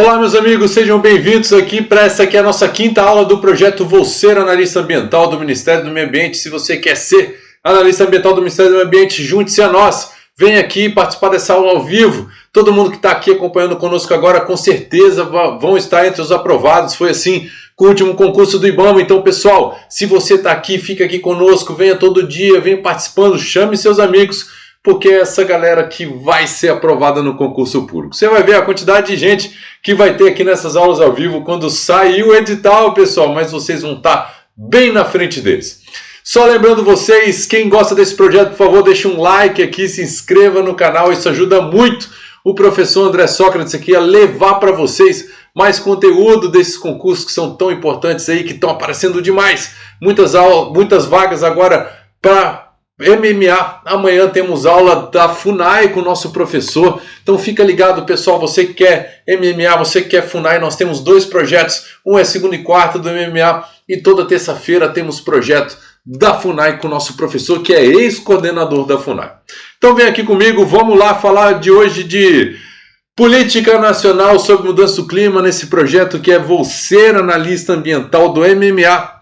Olá, meus amigos, sejam bem-vindos aqui para essa aqui é a nossa quinta aula do projeto Vou Ser Analista Ambiental do Ministério do Meio Ambiente. Se você quer ser analista ambiental do Ministério do Meio Ambiente, junte-se a nós. Vem aqui participar dessa aula ao vivo. Todo mundo que está aqui acompanhando conosco agora, com certeza vão estar entre os aprovados. Foi assim com o último concurso do IBAMA. Então, pessoal, se você está aqui, fica aqui conosco, venha todo dia, venha participando, chame seus amigos, porque é essa galera que vai ser aprovada no concurso público. Você vai ver a quantidade de gente que vai ter aqui nessas aulas ao vivo quando sair o edital, pessoal, mas vocês vão estar bem na frente deles. Só lembrando vocês, quem gosta desse projeto, por favor, deixe um like aqui, se inscreva no canal, isso ajuda muito o professor André Sócrates aqui a levar para vocês mais conteúdo desses concursos que são tão importantes aí, que estão aparecendo demais. Muitas vagas agora para MMA, amanhã temos aula da FUNAI com o nosso professor, então fica ligado, pessoal, você que quer MMA, você que quer FUNAI, nós temos dois projetos, um é segunda e quarta do MMA e toda terça-feira temos projeto da FUNAI com o nosso professor, que é ex-coordenador da FUNAI. Então vem aqui comigo, vamos lá falar de hoje de Política Nacional sobre Mudança do Clima, nesse projeto que é Vou Ser Analista Ambiental do MMA.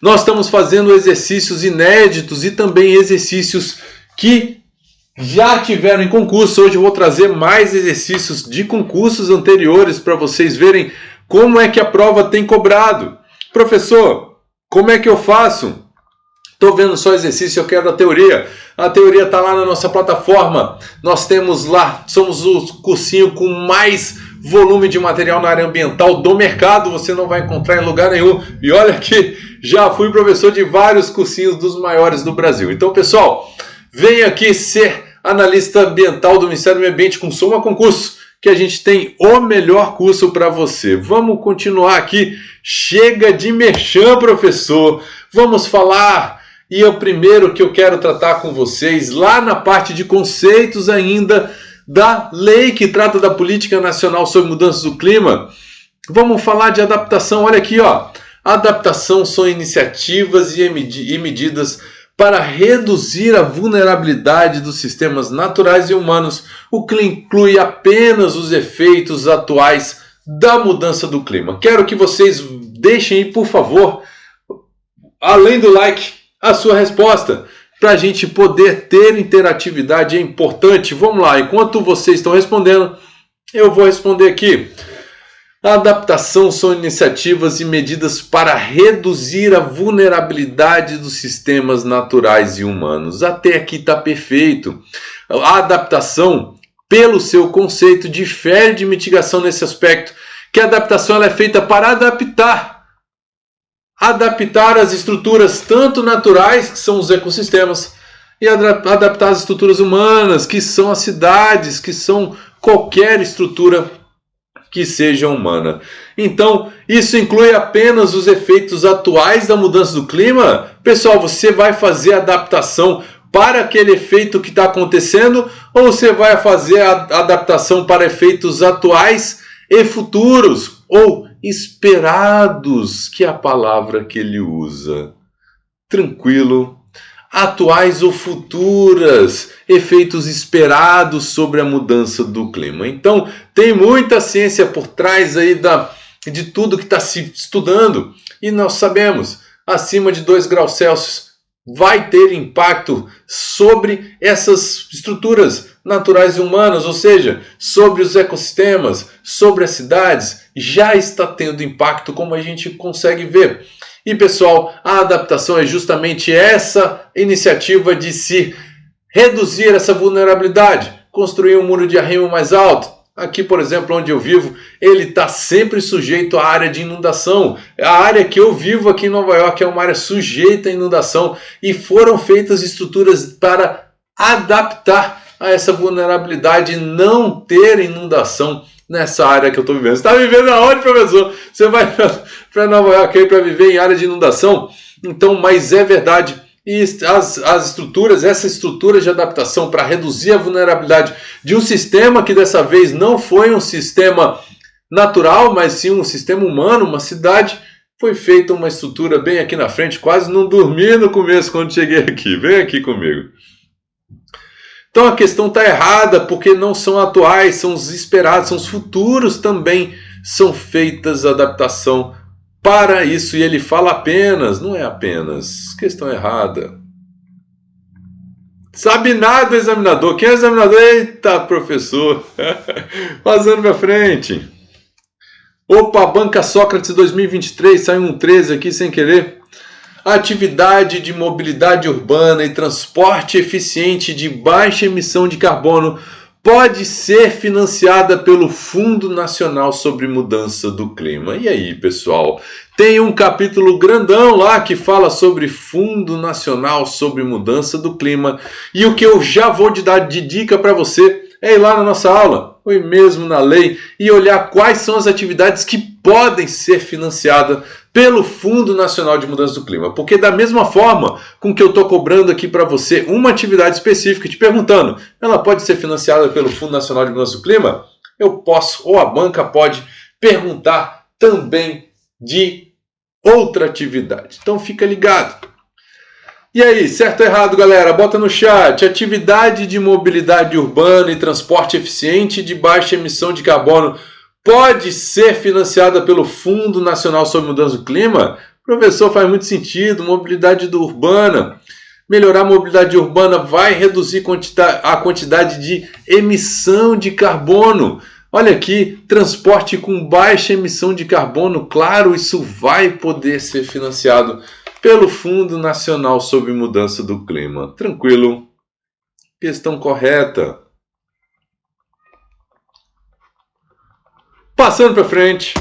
Nós estamos fazendo exercícios inéditos e também exercícios que já tiveram em concurso. Hoje eu vou trazer mais exercícios de concursos anteriores para vocês verem como é que a prova tem cobrado. Professor, como é que eu faço? Estou vendo só exercício, eu quero a teoria. A teoria está lá na nossa plataforma. Nós temos lá, somos o cursinho com mais volume de material na área ambiental do mercado. Você não vai encontrar em lugar nenhum. E olha que já fui professor de vários cursinhos dos maiores do Brasil. Então, pessoal, venha aqui ser analista ambiental do Ministério do Meio Ambiente com Soma Concurso, que a gente tem o melhor curso para você. Vamos continuar aqui. Chega de merchan, professor. Vamos falar. E o primeiro que eu quero tratar com vocês, lá na parte de conceitos ainda, da lei que trata da Política Nacional sobre Mudanças do Clima. Vamos falar de adaptação. Olha aqui, ó. Adaptação são iniciativas e medidas para reduzir a vulnerabilidade dos sistemas naturais e humanos, o que inclui apenas os efeitos atuais da mudança do clima. Quero que vocês deixem aí, por favor, além do like, a sua resposta, para a gente poder ter interatividade. É importante. Vamos lá, enquanto vocês estão respondendo, eu vou responder aqui. A adaptação são iniciativas e medidas para reduzir a vulnerabilidade dos sistemas naturais e humanos. Até aqui está perfeito. A adaptação, pelo seu conceito, difere de mitigação nesse aspecto, que a adaptação ela é feita para adaptar as estruturas tanto naturais, que são os ecossistemas, e adaptar as estruturas humanas, que são as cidades, que são qualquer estrutura que seja humana. Então, isso inclui apenas os efeitos atuais da mudança do clima? Pessoal, você vai fazer a adaptação para aquele efeito que está acontecendo, ou você vai fazer a adaptação para efeitos atuais e futuros, ou esperados, que é a palavra que ele usa. Tranquilo. Atuais ou futuras, efeitos esperados sobre a mudança do clima. Então, tem muita ciência por trás aí de tudo que está se estudando. E nós sabemos, acima de 2 graus Celsius vai ter impacto sobre essas estruturas naturais e humanas, ou seja, sobre os ecossistemas, sobre as cidades, já está tendo impacto, como a gente consegue ver. E, pessoal, a adaptação é justamente essa iniciativa de se reduzir essa vulnerabilidade, construir um muro de arrimo mais alto. Aqui, por exemplo, onde eu vivo, ele está sempre sujeito à área de inundação. A área que eu vivo aqui em Nova York é uma área sujeita à inundação e foram feitas estruturas para adaptar a essa vulnerabilidade e não ter inundação nessa área que eu estou vivendo. Você está vivendo aonde, professor? Você vai para Nova York aí para viver em área de inundação? Então, mas é verdade. E as estruturas, essa estrutura de adaptação para reduzir a vulnerabilidade de um sistema que dessa vez não foi um sistema natural, mas sim um sistema humano, uma cidade, foi feita uma estrutura bem aqui na frente. Quase não dormi no começo quando cheguei aqui. Vem aqui comigo. Então a questão está errada, porque não são atuais, são os esperados, são os futuros também, são feitas adaptação para isso. E ele fala apenas, não é apenas, questão errada. Sabe nada, examinador. Quem é o examinador? Eita, professor. Passando para frente. Opa, Banca Sócrates 2023, saiu um 13 aqui sem querer. Atividade de mobilidade urbana e transporte eficiente de baixa emissão de carbono pode ser financiada pelo Fundo Nacional sobre Mudança do Clima. E aí, pessoal? Tem um capítulo grandão lá que fala sobre Fundo Nacional sobre Mudança do Clima. E o que eu já vou dar de dica para você é ir lá na nossa aula, ou ir mesmo na lei, e olhar quais são as atividades que podem ser financiadas pelo Fundo Nacional de Mudança do Clima. Porque da mesma forma com que eu estou cobrando aqui para você uma atividade específica, te perguntando, ela pode ser financiada pelo Fundo Nacional de Mudança do Clima? Eu posso, ou a banca pode, perguntar também de outra atividade. Então fica ligado. E aí, certo ou errado, galera? Bota no chat. Atividade de mobilidade urbana e transporte eficiente de baixa emissão de carbono pode ser financiada pelo Fundo Nacional sobre Mudança do Clima? Professor, faz muito sentido. Mobilidade urbana. Melhorar a mobilidade urbana vai reduzir a quantidade de emissão de carbono. Olha aqui, transporte com baixa emissão de carbono. Claro, isso vai poder ser financiado pelo Fundo Nacional sobre Mudança do Clima. Tranquilo. Questão correta. Passando para frente.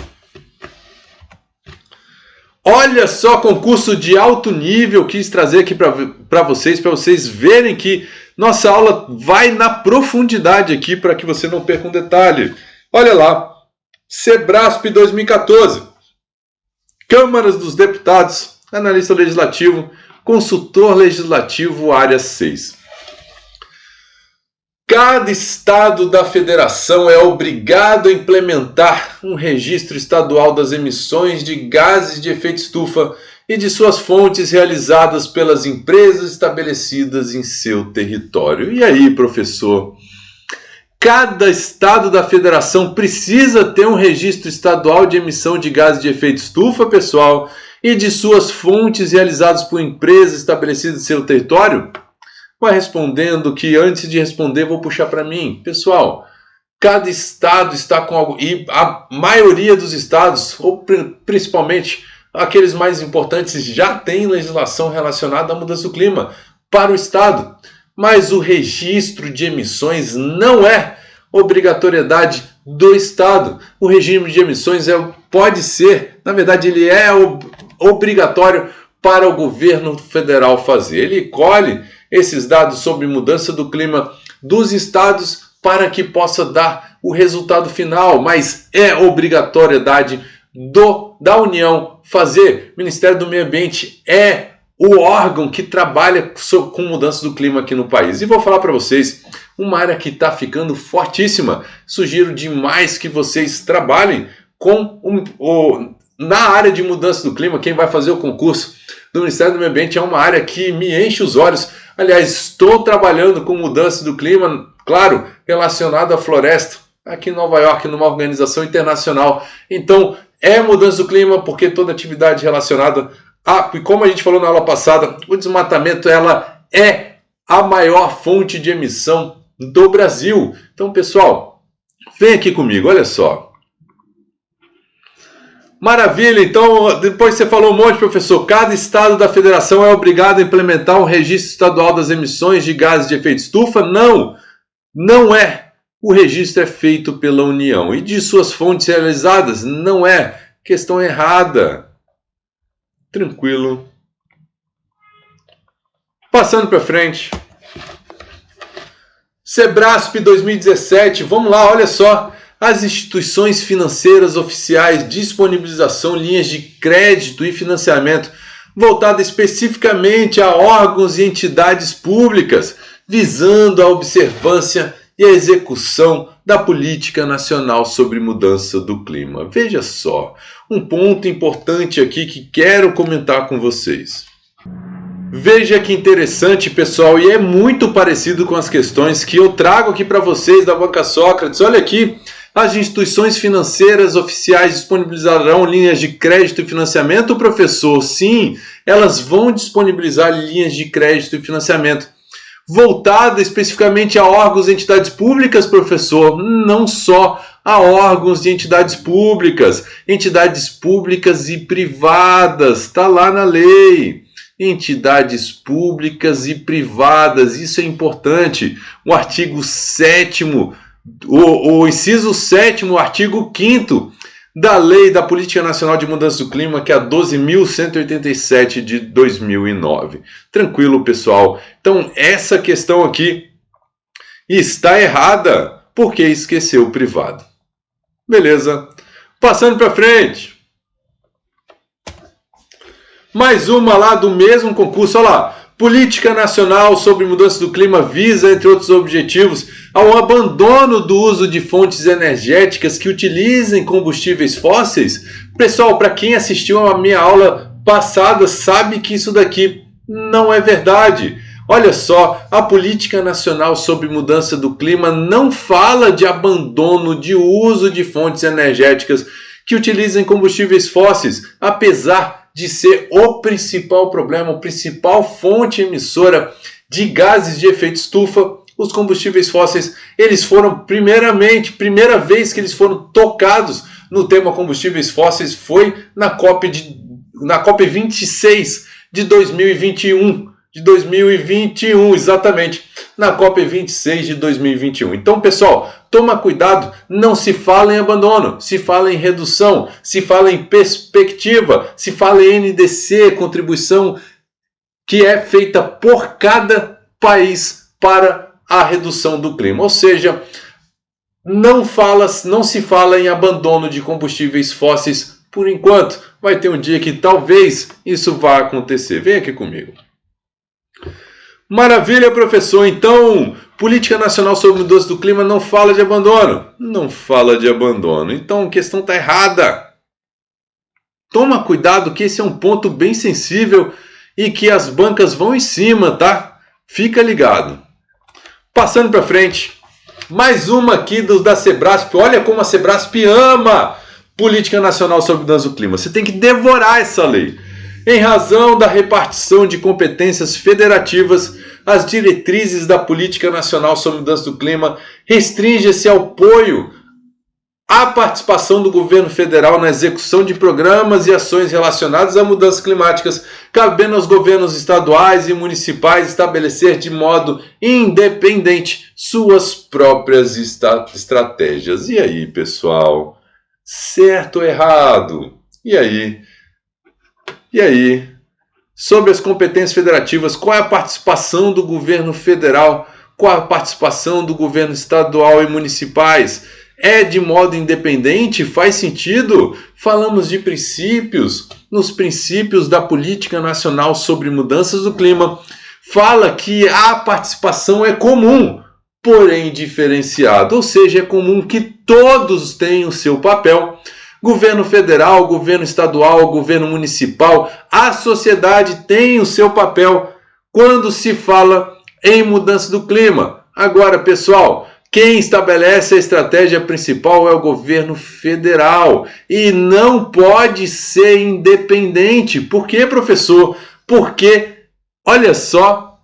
Olha só, concurso de alto nível, quis trazer aqui para vocês verem que nossa aula vai na profundidade aqui para que você não perca um detalhe. Olha lá, Sebrasp 2014, Câmaras dos Deputados, analista legislativo, consultor legislativo, área 6. Cada estado da federação é obrigado a implementar um registro estadual das emissões de gases de efeito estufa e de suas fontes realizadas pelas empresas estabelecidas em seu território. E aí, professor? Cada estado da federação precisa ter um registro estadual de emissão de gases de efeito estufa, pessoal, e de suas fontes realizadas por empresas estabelecidas em seu território? Vai respondendo que antes de responder vou puxar para mim. Pessoal, cada estado está com algo, e a maioria dos estados, ou principalmente aqueles mais importantes, já tem legislação relacionada à mudança do clima para o estado. Mas o registro de emissões não é obrigatoriedade do estado. O regime de emissões pode ser, na verdade ele é obrigatório para o governo federal fazer. Ele colhe esses dados sobre mudança do clima dos estados para que possa dar o resultado final, mas é obrigatoriedade da União fazer. O Ministério do Meio Ambiente é o órgão que trabalha com mudança do clima aqui no país. E vou falar para vocês, uma área que está ficando fortíssima. Sugiro demais que vocês trabalhem na área de mudança do clima. Quem vai fazer o concurso do Ministério do Meio Ambiente é uma área que me enche os olhos. Aliás, estou trabalhando com mudança do clima, claro, relacionado à floresta, aqui em Nova York, numa organização internacional. Então, é mudança do clima porque toda atividade relacionada e como a gente falou na aula passada, o desmatamento ela é a maior fonte de emissão do Brasil. Então, pessoal, vem aqui comigo, olha só. Maravilha, então, depois você falou um monte, professor. Cada estado da federação é obrigado a implementar um registro estadual das emissões de gases de efeito estufa? Não, não é. O registro é feito pela União. E de suas fontes realizadas? Não é. Questão errada. Tranquilo. Passando para frente. Sebrasp 2017, vamos lá, olha só. As instituições financeiras oficiais disponibilização linhas de crédito e financiamento voltadas especificamente a órgãos e entidades públicas, visando a observância e a execução da Política Nacional sobre Mudança do Clima. Veja só, um ponto importante aqui que quero comentar com vocês. Veja que interessante, pessoal, e é muito parecido com as questões que eu trago aqui para vocês da Banca Sócrates. Olha aqui, as instituições financeiras oficiais disponibilizarão linhas de crédito e financiamento, professor? Sim, elas vão disponibilizar linhas de crédito e financiamento. Voltada especificamente a órgãos e entidades públicas, professor? Não só a órgãos de entidades públicas e privadas, está lá na lei. Entidades públicas e privadas, isso é importante. O artigo 7º, o inciso 7º, artigo 5º da Lei da Política Nacional de Mudança do Clima, que é a 12.187 de 2009. Tranquilo, pessoal? Então, essa questão aqui está errada, porque esqueceu o privado. Beleza? Passando para frente. Mais uma lá do mesmo concurso, olha lá. Política Nacional sobre Mudança do Clima visa, entre outros objetivos, ao abandono do uso de fontes energéticas que utilizem combustíveis fósseis. Pessoal, para quem assistiu a minha aula passada, sabe que isso daqui não é verdade. Olha só, a Política Nacional sobre Mudança do Clima não fala de abandono de uso de fontes energéticas que utilizem combustíveis fósseis, apesar de ser o principal problema, a principal fonte emissora de gases de efeito estufa. Os combustíveis fósseis, eles foram primeira vez que eles foram tocados no tema combustíveis fósseis foi na COP26 de 2021. Exatamente, na COP26 de 2021. Então, pessoal, toma cuidado, não se fala em abandono, se fala em redução, se fala em perspectiva, se fala em NDC, contribuição que é feita por cada país para a redução do clima. Ou seja, não se fala em abandono de combustíveis fósseis por enquanto. Vai ter um dia que talvez isso vá acontecer. Vem aqui comigo. Maravilha, professor. Então, Política Nacional sobre Mudança do Clima não fala de abandono. Não fala de abandono. Então, a questão está errada. Toma cuidado que esse é um ponto bem sensível e que as bancas vão em cima, tá? Fica ligado. Passando para frente. Mais uma aqui da Sebrasp. Olha como a Sebrasp ama Política Nacional sobre Mudança do Clima. Você tem que devorar essa lei. Em razão da repartição de competências federativas, as diretrizes da Política Nacional sobre Mudança do Clima restringe-se ao apoio à participação do governo federal na execução de programas e ações relacionadas a mudanças climáticas, cabendo aos governos estaduais e municipais estabelecer de modo independente suas próprias estratégias. E aí, pessoal? Certo ou errado? E aí? Sobre as competências federativas, qual é a participação do governo federal? Qual a participação do governo estadual e municipais? É de modo independente? Faz sentido? Falamos de princípios. Nos princípios da Política Nacional sobre Mudanças do Clima, fala que a participação é comum, porém diferenciada. Ou seja, é comum que todos tenham o seu papel. Governo federal, governo estadual, governo municipal, a sociedade tem o seu papel quando se fala em mudança do clima. Agora, pessoal, quem estabelece a estratégia principal é o governo federal e não pode ser independente. Por quê, professor? Porque, olha só,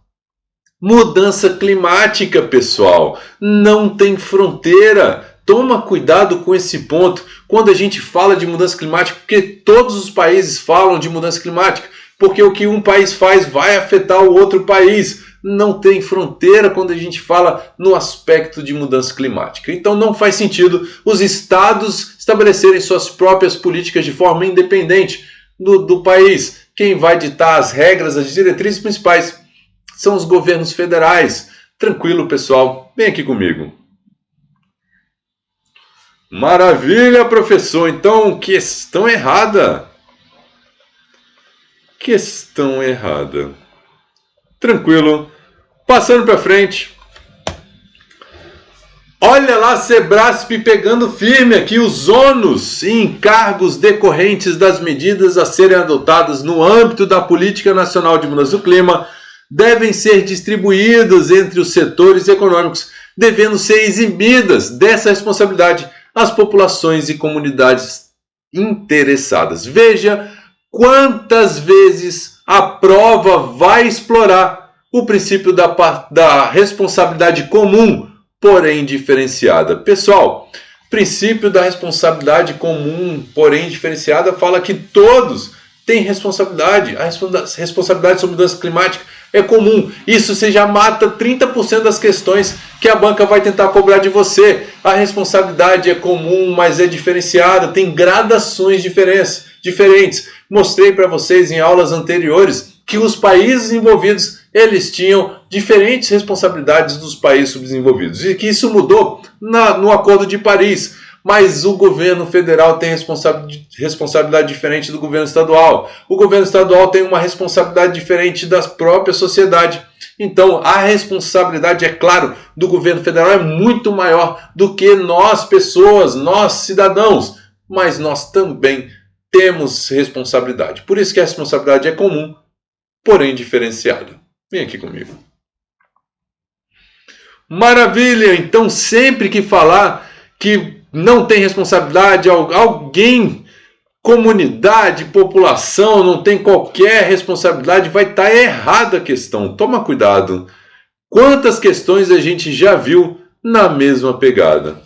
mudança climática, pessoal, não tem fronteira. Toma cuidado com esse ponto quando a gente fala de mudança climática, porque todos os países falam de mudança climática, porque o que um país faz vai afetar o outro país. Não tem fronteira quando a gente fala no aspecto de mudança climática. Então não faz sentido os estados estabelecerem suas próprias políticas de forma independente do país. Quem vai ditar as regras, as diretrizes principais são os governos federais. Tranquilo, pessoal? Vem aqui comigo. Maravilha, professor. Então, questão errada. Questão errada. Tranquilo. Passando para frente. Olha lá, Sebrasp pegando firme aqui os ônus e encargos decorrentes das medidas a serem adotadas no âmbito da Política Nacional de Mudança do Clima devem ser distribuídos entre os setores econômicos, devendo ser exibidas dessa responsabilidade as populações e comunidades interessadas. Veja quantas vezes a prova vai explorar o princípio da responsabilidade comum, porém diferenciada. Pessoal, princípio da responsabilidade comum, porém diferenciada, fala que todos têm responsabilidade. A responsabilidade sobre mudança climática é comum. Isso você já mata 30% das questões que a banca vai tentar cobrar de você. A responsabilidade é comum, mas é diferenciada, tem gradações diferentes. Mostrei para vocês em aulas anteriores que os países envolvidos eles tinham diferentes responsabilidades dos países subdesenvolvidos e que isso mudou no Acordo de Paris. Mas o governo federal tem responsabilidade diferente do governo estadual. O governo estadual tem uma responsabilidade diferente da própria sociedade. Então, a responsabilidade, é claro, do governo federal é muito maior do que nós, pessoas, nós, cidadãos. Mas nós também temos responsabilidade. Por isso que a responsabilidade é comum, porém diferenciada. Vem aqui comigo. Maravilha! Então, sempre que falar que não tem responsabilidade, alguém, comunidade, população, não tem qualquer responsabilidade, vai estar errada a questão. Toma cuidado. Quantas questões a gente já viu na mesma pegada?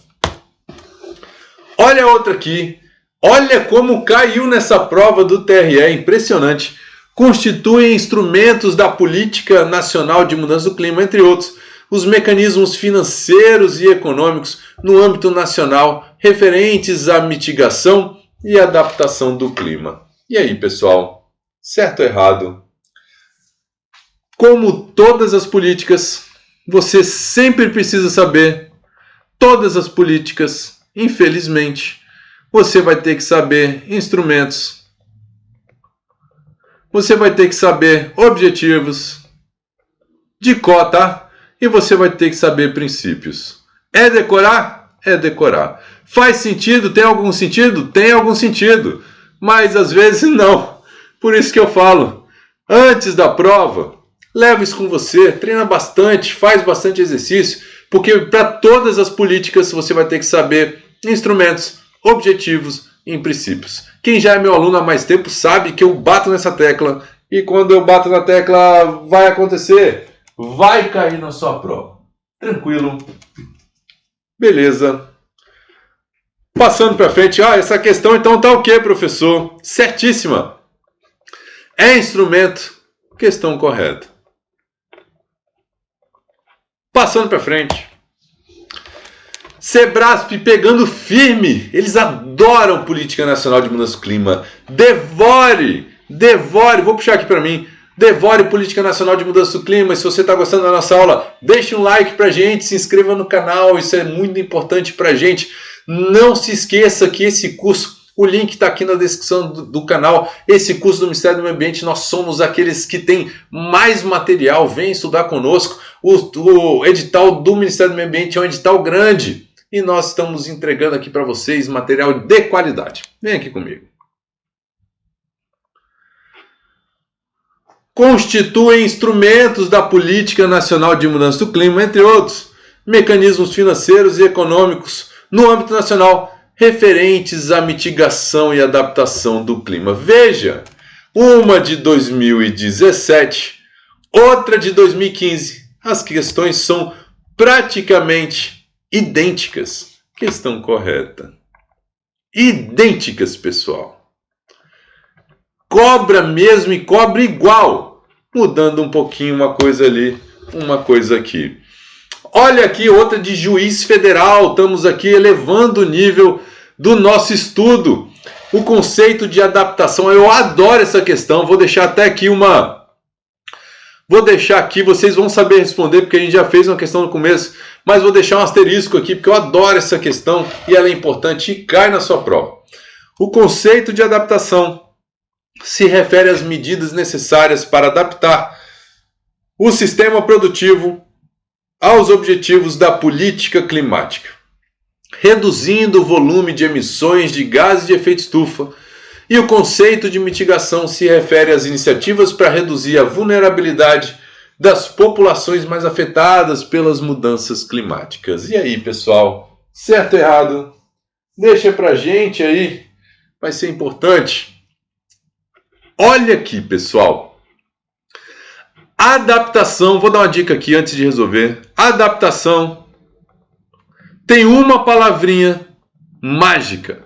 Olha outra aqui. Olha como caiu nessa prova do TRE, impressionante. Constituem instrumentos da Política Nacional de Mudança do Clima, entre outros, os mecanismos financeiros e econômicos no âmbito nacional referentes à mitigação e adaptação do clima. E aí, pessoal? Certo ou errado? Como todas as políticas, você sempre precisa saber todas as políticas, infelizmente. Você vai ter que saber instrumentos. Você vai ter que saber objetivos de cota. E você vai ter que saber princípios. É decorar? É decorar. Faz sentido? Tem algum sentido? Tem algum sentido. Mas às vezes não. Por isso que eu falo, antes da prova, leva isso com você, treina bastante, faz bastante exercício, porque para todas as políticas você vai ter que saber instrumentos, objetivos e princípios. Quem já é meu aluno há mais tempo sabe que eu bato nessa tecla, e quando eu bato na tecla vai acontecer. Vai cair na sua prova. Tranquilo. Beleza. Passando para frente. Essa questão então tá o quê, professor? Certíssima. É instrumento. Questão correta. Passando para frente. Sebrasp pegando firme. Eles adoram Política Nacional de Mudança do Clima. Devore. Vou puxar aqui para mim. Devore Política Nacional de Mudança do Clima. E se você está gostando da nossa aula, deixe um like para a gente, se inscreva no canal, isso é muito importante para a gente. Não se esqueça que esse curso, o link está aqui na descrição do canal, esse curso do Ministério do Meio Ambiente, nós somos aqueles que têm mais material, vem estudar conosco. O edital do Ministério do Meio Ambiente é um edital grande e nós estamos entregando aqui para vocês material de qualidade. Vem aqui comigo. Constituem instrumentos da Política Nacional de Mudança do Clima, entre outros, mecanismos financeiros e econômicos no âmbito nacional referentes à mitigação e adaptação do clima. Veja, uma de 2017, outra de 2015. As questões são praticamente idênticas. Questão correta. Idênticas, pessoal. Cobra mesmo e cobra igual, mudando um pouquinho uma coisa ali, uma coisa aqui. Olha aqui outra de juiz federal, estamos aqui elevando o nível do nosso estudo. O conceito de adaptação, eu adoro essa questão, vou deixar aqui, vocês vão saber responder, porque a gente já fez uma questão no começo, mas vou deixar um asterisco aqui, porque eu adoro essa questão e ela é importante e cai na sua prova. O conceito de adaptação se refere às medidas necessárias para adaptar o sistema produtivo aos objetivos da política climática, reduzindo o volume de emissões de gases de efeito estufa, e o conceito de mitigação se refere às iniciativas para reduzir a vulnerabilidade das populações mais afetadas pelas mudanças climáticas. E aí, pessoal, certo ou errado? Deixa pra gente aí, vai ser importante. Olha aqui, pessoal. Adaptação, vou dar uma dica aqui antes de resolver. Adaptação tem uma palavrinha mágica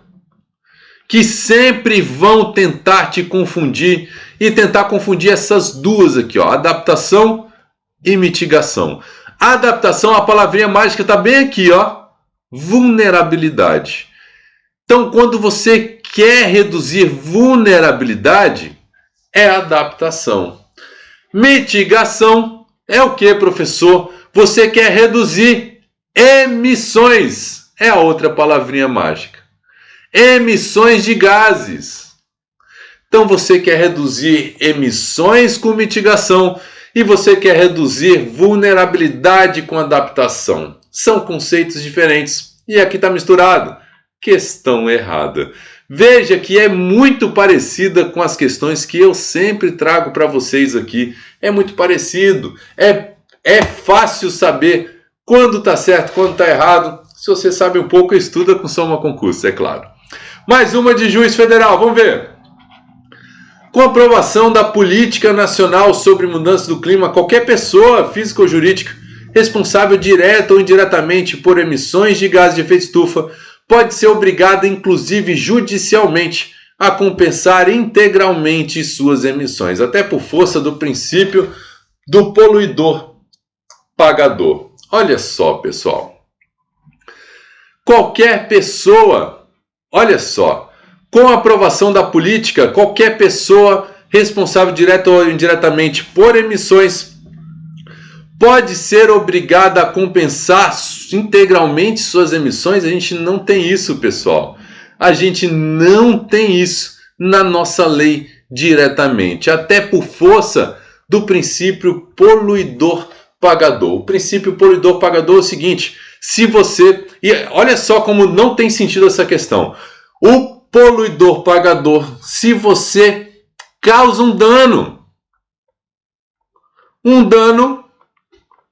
que sempre vão tentar te confundir e tentar confundir essas duas aqui, ó, adaptação e mitigação. Adaptação, a palavrinha mágica está bem aqui, ó, vulnerabilidade. Então, quando você quer reduzir vulnerabilidade, é adaptação. Mitigação é o que, professor? Você quer reduzir emissões. É a outra palavrinha mágica. Emissões de gases. Então você quer reduzir emissões com mitigação e você quer reduzir vulnerabilidade com adaptação. São conceitos diferentes e aqui está misturado. Questão errada. Veja que é muito parecida com as questões que eu sempre trago para vocês aqui. É muito parecido. É fácil saber quando está certo, quando está errado. Se você sabe um pouco, estuda com Soma Concurso, é claro. Mais uma de juiz federal, vamos ver. Com a aprovação da Política Nacional sobre Mudança do Clima, qualquer pessoa, física ou jurídica, responsável direta ou indiretamente por emissões de gases de efeito estufa, pode ser obrigada, inclusive judicialmente, a compensar integralmente suas emissões, até por força do princípio do poluidor pagador. Olha só, pessoal. Qualquer pessoa, olha só, com a aprovação da política, qualquer pessoa responsável direta ou indiretamente por emissões pode ser obrigada a compensar integralmente suas emissões. A gente não tem isso, pessoal. A gente não tem isso na nossa lei diretamente, até por força do princípio poluidor pagador. O princípio poluidor pagador é o seguinte: se você... E olha só como não tem sentido essa questão. O poluidor pagador, se você causa um dano,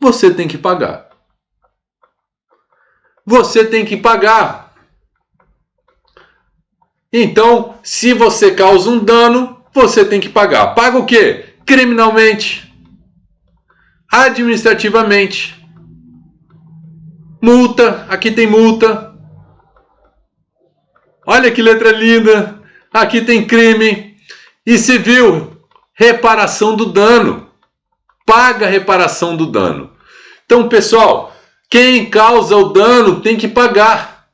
você tem que pagar. Você tem que pagar. Então, se você causa um dano, você tem que pagar. Paga o quê? Criminalmente, administrativamente, multa, aqui tem multa. Olha que letra linda. Aqui tem crime. E civil, reparação do dano. Paga a reparação do dano. Então, pessoal, quem causa o dano tem que pagar.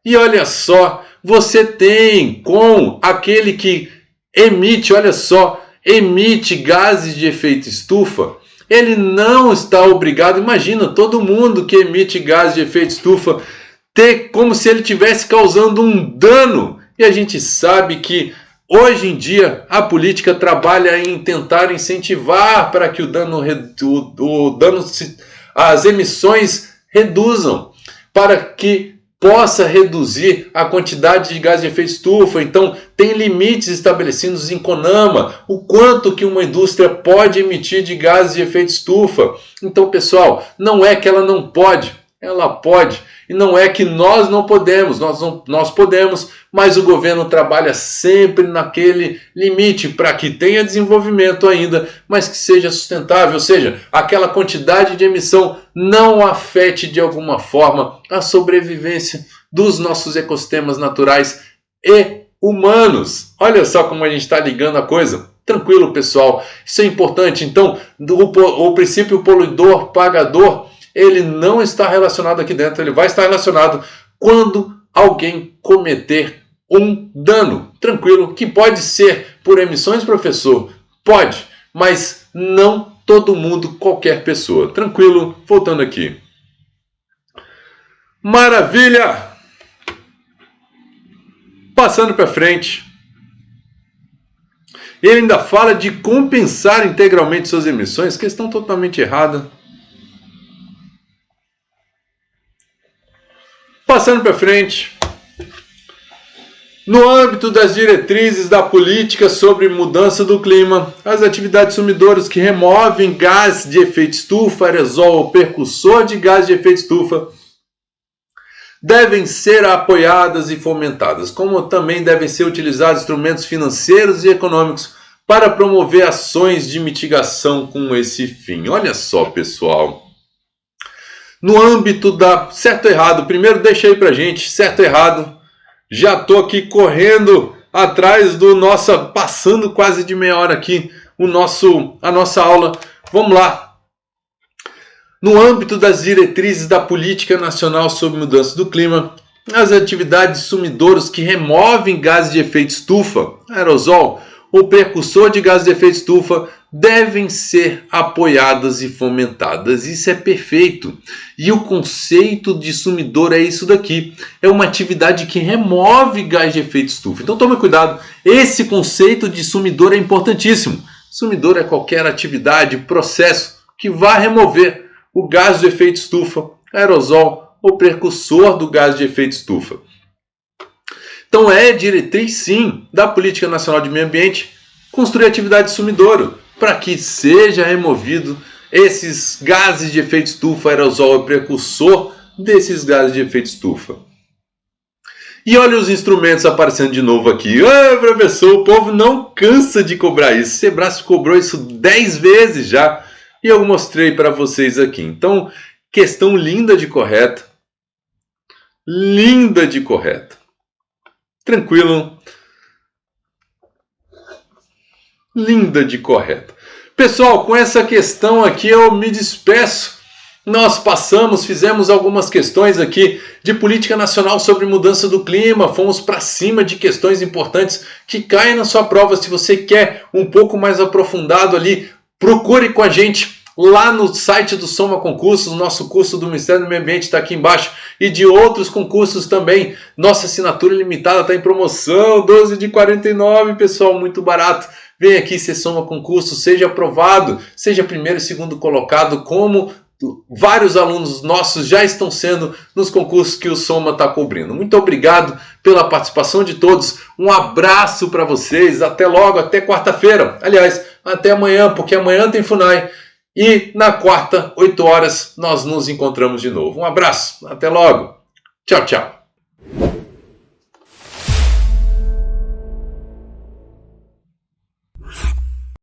E olha só, você tem com aquele que emite, olha só, emite gases de efeito estufa, ele não está obrigado. Imagina, todo mundo que emite gases de efeito estufa ter como se ele estivesse causando um dano. E a gente sabe que hoje em dia a política trabalha em tentar incentivar para que as emissões reduzam, para que possa reduzir a quantidade de gás de efeito estufa. Então, tem limites estabelecidos em CONAMA, o quanto que uma indústria pode emitir de gases de efeito estufa. Então, pessoal, não é que ela não pode, ela pode. E não é que nós não podemos, nós podemos, mas o governo trabalha sempre naquele limite para que tenha desenvolvimento ainda, mas que seja sustentável, ou seja, aquela quantidade de emissão não afete de alguma forma a sobrevivência dos nossos ecossistemas naturais e humanos. Olha só como a gente está ligando a coisa. Tranquilo, pessoal, isso é importante. Então, o princípio poluidor pagador, ele não está relacionado aqui dentro, ele vai estar relacionado quando alguém cometer um dano. Tranquilo, que pode ser por emissões, professor? Pode, mas não todo mundo, qualquer pessoa. Tranquilo, voltando aqui. Maravilha! Passando para frente. Ele ainda fala de compensar integralmente suas emissões, questão totalmente errada. Passando para frente. No âmbito das diretrizes da política sobre mudança do clima, as atividades sumidoras que removem gás de efeito estufa, aerosol ou percussor de gás de efeito estufa devem ser apoiadas e fomentadas, como também devem ser utilizados instrumentos financeiros e econômicos para promover ações de mitigação com esse fim. Olha só, pessoal. No âmbito da certo ou errado, primeiro deixa aí pra gente, certo ou errado. Já estou aqui correndo atrás do nosso, passando quase de meia hora aqui a nossa aula. Vamos lá. No âmbito das diretrizes da Política Nacional sobre Mudança do Clima, as atividades sumidoras que removem gases de efeito estufa, aerosol ou percussor de gases de efeito estufa devem ser apoiadas e fomentadas. Isso é perfeito. E o conceito de sumidor é isso daqui. É uma atividade que remove gás de efeito estufa. Então tome cuidado. Esse conceito de sumidor é importantíssimo. Sumidor é qualquer atividade, processo que vá remover o gás de efeito estufa, aerosol ou precursor do gás de efeito estufa. Então é diretriz, sim, da Política Nacional de Meio Ambiente construir atividade sumidouro para que seja removido esses gases de efeito estufa, aerosol e precursor desses gases de efeito estufa. E olha os instrumentos aparecendo de novo aqui. Professor, o povo não cansa de cobrar isso. O Sebrasp cobrou isso 10 vezes já e eu mostrei para vocês aqui. Então, questão linda de correta. Linda de correta. Tranquilo. Linda de correta. Pessoal, com essa questão aqui eu me despeço. Nós fizemos algumas questões aqui de política nacional sobre mudança do clima. Fomos para cima de questões importantes que caem na sua prova. Se você quer um pouco mais aprofundado ali, procure com a gente lá no site do Soma Concursos. O nosso curso do Ministério do Meio Ambiente está aqui embaixo. E de outros concursos também. Nossa assinatura limitada está em promoção. 12 de 49, pessoal, muito barato. Vem aqui, ser Soma Concurso, seja aprovado, seja primeiro e segundo colocado, como vários alunos nossos já estão sendo nos concursos que o Soma está cobrindo. Muito obrigado pela participação de todos. Um abraço para vocês. Até logo, até quarta-feira. Aliás, até amanhã, porque amanhã tem FUNAI. E na quarta, 8 horas, nós nos encontramos de novo. Um abraço. Até logo. Tchau, tchau.